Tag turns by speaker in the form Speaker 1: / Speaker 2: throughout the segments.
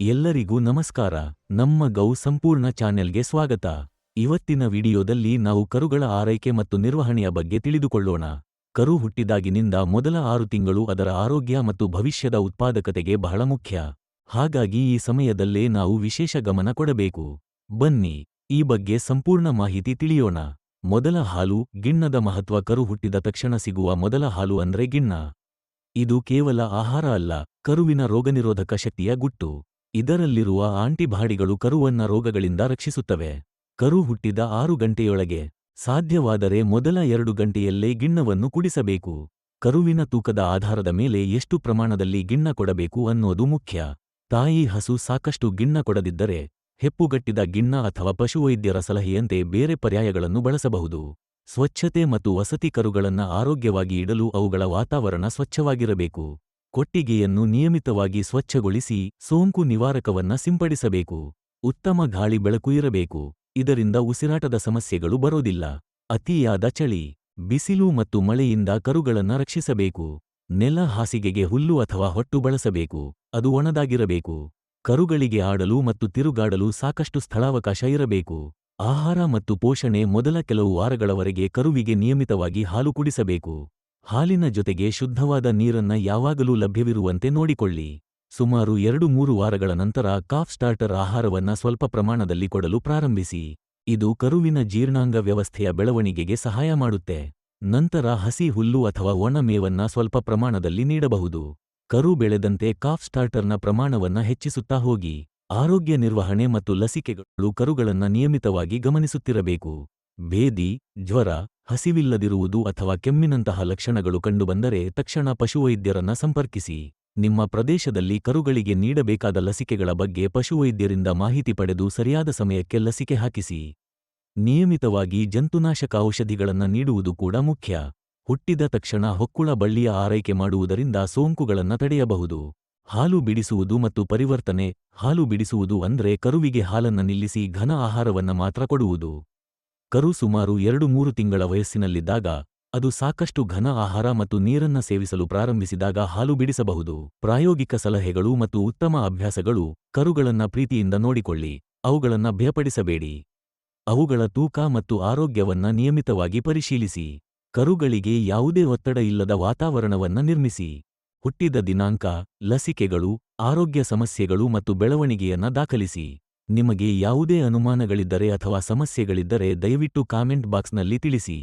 Speaker 1: ಎಲ್ಲರಿಗೂ ನಮಸ್ಕಾರ. ನಮ್ಮ ಗೌ ಸಂಪೂರ್ಣ ಚಾನೆಲ್ಗೆ ಸ್ವಾಗತ. ಇವತ್ತಿನ ವಿಡಿಯೋದಲ್ಲಿ ನಾವು ಕರುಗಳ ಆರೈಕೆ ಮತ್ತು ನಿರ್ವಹಣೆಯ ಬಗ್ಗೆ ತಿಳಿದುಕೊಳ್ಳೋಣ. ಕರು ಹುಟ್ಟಿದಾಗಿನಿಂದ ಮೊದಲ 6 ತಿಂಗಳು ಅದರ ಆರೋಗ್ಯ ಮತ್ತು ಭವಿಷ್ಯದ ಉತ್ಪಾದಕತೆಗೆ ಬಹಳ ಮುಖ್ಯ. ಹಾಗಾಗಿ ಈ ಸಮಯದಲ್ಲೇ ನಾವು ವಿಶೇಷ ಗಮನ ಕೊಡಬೇಕು. ಬನ್ನಿ, ಈ ಬಗ್ಗೆ ಸಂಪೂರ್ಣ ಮಾಹಿತಿ ತಿಳಿಯೋಣ. ಮೊದಲ ಹಾಲು, ಗಿಣ್ಣದ ಮಹತ್ವ. ಕರು ಹುಟ್ಟಿದ ತಕ್ಷಣ ಸಿಗುವ ಮೊದಲ ಹಾಲು ಅಂದ್ರೆ ಗಿಣ್ಣ. ಇದು ಕೇವಲ ಆಹಾರ ಅಲ್ಲ, ಕರುವಿನ ರೋಗನಿರೋಧಕ ಶಕ್ತಿಯ ಗುಟ್ಟು. ಇದರಲ್ಲಿರುವ ಆಂಟಿಬಾಡಿಗಳು ಕರುವನ್ನ ರೋಗಗಳಿಂದ ರಕ್ಷಿಸುತ್ತವೆ. ಕರು ಹುಟ್ಟಿದ 6 ಗಂಟೆಯೊಳಗೆ, ಸಾಧ್ಯವಾದರೆ ಮೊದಲ 2 ಗಂಟೆಯಲ್ಲೇ ಗಿಣ್ಣವನ್ನು ಕುಡಿಸಬೇಕು. ಕರುವಿನ ತೂಕದ ಆಧಾರದ ಮೇಲೆ ಎಷ್ಟು ಪ್ರಮಾಣದಲ್ಲಿ ಗಿಣ್ಣ ಕೊಡಬೇಕು ಅನ್ನೋದು ಮುಖ್ಯ. ತಾಯಿ ಹಸು ಸಾಕಷ್ಟು ಗಿಣ್ಣ ಕೊಡದಿದ್ದರೆ, ಹೆಪ್ಪುಗಟ್ಟಿದ ಗಿಣ್ಣ ಅಥವಾ ಪಶುವೈದ್ಯರ ಸಲಹೆಯಂತೆ ಬೇರೆ ಪರ್ಯಾಯಗಳನ್ನು ಬಳಸಬಹುದು. ಸ್ವಚ್ಛತೆ ಮತ್ತು ವಸತಿ. ಕರುಗಳನ್ನ ಆರೋಗ್ಯವಾಗಿ ಇಡಲು ಅವುಗಳ ವಾತಾವರಣ ಸ್ವಚ್ಛವಾಗಿರಬೇಕು. ಕೊಟ್ಟಿಗೆಯನ್ನು ನಿಯಮಿತವಾಗಿ ಸ್ವಚ್ಛಗೊಳಿಸಿ ಸೋಂಕು ನಿವಾರಕವನ್ನ ಸಿಂಪಡಿಸಬೇಕು. ಉತ್ತಮ ಗಾಳಿ ಬೆಳಕು ಇರಬೇಕು. ಇದರಿಂದ ಉಸಿರಾಟದ ಸಮಸ್ಯೆಗಳು ಬರೋದಿಲ್ಲ. ಅತಿಯಾದ ಚಳಿ, ಬಿಸಿಲು ಮತ್ತು ಮಳೆಯಿಂದ ಕರುಗಳನ್ನ ರಕ್ಷಿಸಬೇಕು. ನೆಲ ಹಾಸಿಗೆಗೆ ಹುಲ್ಲು ಅಥವಾ ಹೊಟ್ಟು ಬಳಸಬೇಕು. ಅದು ಒಣದಾಗಿರಬೇಕು. ಕರುಗಳಿಗೆ ಆಡಲು ಮತ್ತು ತಿರುಗಾಡಲು ಸಾಕಷ್ಟು ಸ್ಥಳಾವಕಾಶ ಇರಬೇಕು. ಆಹಾರ ಮತ್ತು ಪೋಷಣೆ. ಮೊದಲ ಕೆಲವು ವಾರಗಳವರೆಗೆ ಕರುವಿಗೆ ನಿಯಮಿತವಾಗಿ ಹಾಲು ಕುಡಿಸಬೇಕು. ಹಾಲಿನ ಜೊತೆಗೆ ಶುದ್ಧವಾದ ನೀರನ್ನ ಯಾವಾಗಲೂ ಲಭ್ಯವಿರುವಂತೆ ನೋಡಿಕೊಳ್ಳಿ. ಸುಮಾರು 2-3 ವಾರಗಳ ನಂತರ ಕಾಫ್ ಸ್ಟಾರ್ಟರ್ ಆಹಾರವನ್ನ ಸ್ವಲ್ಪ ಪ್ರಮಾಣದಲ್ಲಿ ಕೊಡಲು ಪ್ರಾರಂಭಿಸಿ. ಇದು ಕರುವಿನ ಜೀರ್ಣಾಂಗ ವ್ಯವಸ್ಥೆಯ ಬೆಳವಣಿಗೆಗೆ ಸಹಾಯ ಮಾಡುತ್ತೆ. ನಂತರ ಹಸಿ ಹುಲ್ಲು ಅಥವಾ ಒಣ ಮೇವನ್ನ ಸ್ವಲ್ಪ ಪ್ರಮಾಣದಲ್ಲಿ ನೀಡಬಹುದು. ಕರು ಬೆಳೆದಂತೆ ಕಾಫ್ ಸ್ಟಾರ್ಟರ್ನ ಪ್ರಮಾಣವನ್ನ ಹೆಚ್ಚಿಸುತ್ತಾ ಹೋಗಿ. ಆರೋಗ್ಯ ನಿರ್ವಹಣೆ ಮತ್ತು ಲಸಿಕೆಗಳು. ಕರುಗಳನ್ನ ನಿಯಮಿತವಾಗಿ ಗಮನಿಸುತ್ತಿರಬೇಕು. ಭೇದಿ, ಜ್ವರ, ಹಸಿವಿಲ್ಲದಿರುವುದು ಅಥವಾ ಕೆಮ್ಮಿನಂತಹ ಲಕ್ಷಣಗಳು ಕಂಡುಬಂದರೆ ತಕ್ಷಣ ಪಶುವೈದ್ಯರನ್ನ ಸಂಪರ್ಕಿಸಿ. ನಿಮ್ಮ ಪ್ರದೇಶದಲ್ಲಿ ಕರುಗಳಿಗೆ ನೀಡಬೇಕಾದ ಲಸಿಕೆಗಳ ಬಗ್ಗೆ ಪಶುವೈದ್ಯರಿಂದ ಮಾಹಿತಿ ಪಡೆದು ಸರಿಯಾದ ಸಮಯಕ್ಕೆ ಲಸಿಕೆ ಹಾಕಿಸಿ. ನಿಯಮಿತವಾಗಿ ಜಂತುನಾಶಕ ಔಷಧಿಗಳನ್ನ ನೀಡುವುದು ಕೂಡ ಮುಖ್ಯ. ಹುಟ್ಟಿದ ತಕ್ಷಣ ಹೊಕ್ಕುಳ ಬಳ್ಳಿಯ ಆರೈಕೆ ಮಾಡುವುದರಿಂದ ಸೋಂಕುಗಳನ್ನ ತಡೆಯಬಹುದು. ಹಾಲು ಬಿಡಿಸುವುದು ಮತ್ತು ಪರಿವರ್ತನೆ. ಹಾಲು ಬಿಡಿಸುವುದು ಅಂದ್ರೆ ಕರುವಿಗೆ ಹಾಲನ್ನ ನಿಲ್ಲಿಸಿ ಘನ ಆಹಾರವನ್ನ ಮಾತ್ರ ಕೊಡುವುದು. ಕರು ಸುಮಾರು 2-3 ತಿಂಗಳ ವಯಸ್ಸಿನಲ್ಲಿದ್ದಾಗ, ಅದು ಸಾಕಷ್ಟು ಘನ ಆಹಾರ ಮತ್ತು ನೀರನ್ನ ಸೇವಿಸಲು ಪ್ರಾರಂಭಿಸಿದಾಗ ಹಾಲು ಬಿಡಿಸಬಹುದು. ಪ್ರಾಯೋಗಿಕ ಸಲಹೆಗಳು ಮತ್ತು ಉತ್ತಮ ಅಭ್ಯಾಸಗಳು. ಕರುಗಳನ್ನ ಪ್ರೀತಿಯಿಂದ ನೋಡಿಕೊಳ್ಳಿ. ಅವುಗಳನ್ನ ಭಯಪಡಿಸಬೇಡಿ. ಅವುಗಳ ತೂಕ ಮತ್ತು ಆರೋಗ್ಯವನ್ನ ನಿಯಮಿತವಾಗಿ ಪರಿಶೀಲಿಸಿ. ಕರುಗಳಿಗೆ ಯಾವುದೇ ಒತ್ತಡ ಇಲ್ಲದ ವಾತಾವರಣವನ್ನ ನಿರ್ಮಿಸಿ. ಹುಟ್ಟಿದ ದಿನಾಂಕ, ಲಸಿಕೆಗಳು, ಆರೋಗ್ಯ ಸಮಸ್ಯೆಗಳು ಮತ್ತು ಬೆಳವಣಿಗೆಯನ್ನ ದಾಖಲಿಸಿ. ನಿಮಗೆ ಯಾವುದೇ ಅನುಮಾನಗಳಿದ್ದರೆ ಅಥವಾ ಸಮಸ್ಯೆಗಳಿದ್ದರೆ ದಯವಿಟ್ಟು ಕಾಮೆಂಟ್ ಬಾಕ್ಸ್ನಲ್ಲಿ ತಿಳಿಸಿ.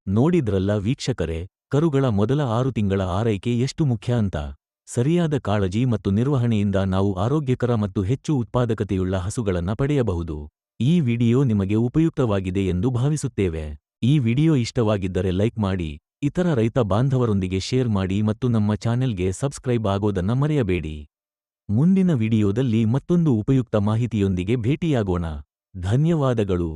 Speaker 1: ನೋಡಿದ್ರಲ್ಲ ವೀಕ್ಷಕರೇ, ಕರುಗಳ ಮೊದಲ 6 ತಿಂಗಳ ಆರೈಕೆ ಎಷ್ಟು ಮುಖ್ಯ ಅಂತ. ಸರಿಯಾದ ಕಾಳಜಿ ಮತ್ತು ನಿರ್ವಹಣೆಯಿಂದ ನಾವು ಆರೋಗ್ಯಕರ ಮತ್ತು ಹೆಚ್ಚು ಉತ್ಪಾದಕತೆಯುಳ್ಳ ಹಸುಗಳನ್ನ ಪಡೆಯಬಹುದು. ಈ ವಿಡಿಯೋ ನಿಮಗೆ ಉಪಯುಕ್ತವಾಗಿದೆ ಎಂದು ಭಾವಿಸುತ್ತೇವೆ. ಈ ವಿಡಿಯೋ ಇಷ್ಟವಾಗಿದ್ದರೆ ಲೈಕ್ ಮಾಡಿ, ಇತರ ರೈತ ಬಾಂಧವರೊಂದಿಗೆ ಶೇರ್ ಮಾಡಿ ಮತ್ತು ನಮ್ಮ ಚಾನೆಲ್ಗೆ ಸಬ್ಸ್ಕ್ರೈಬ್ ಆಗೋದನ್ನ ಮರೆಯಬೇಡಿ. ಮುಂದಿನ ವಿಡಿಯೋದಲ್ಲಿ ಮತ್ತೊಂದು ಉಪಯುಕ್ತ ಮಾಹಿತಿಯೊಂದಿಗೆ ಭೇಟಿಯಾಗೋಣ. ಧನ್ಯವಾದಗಳು.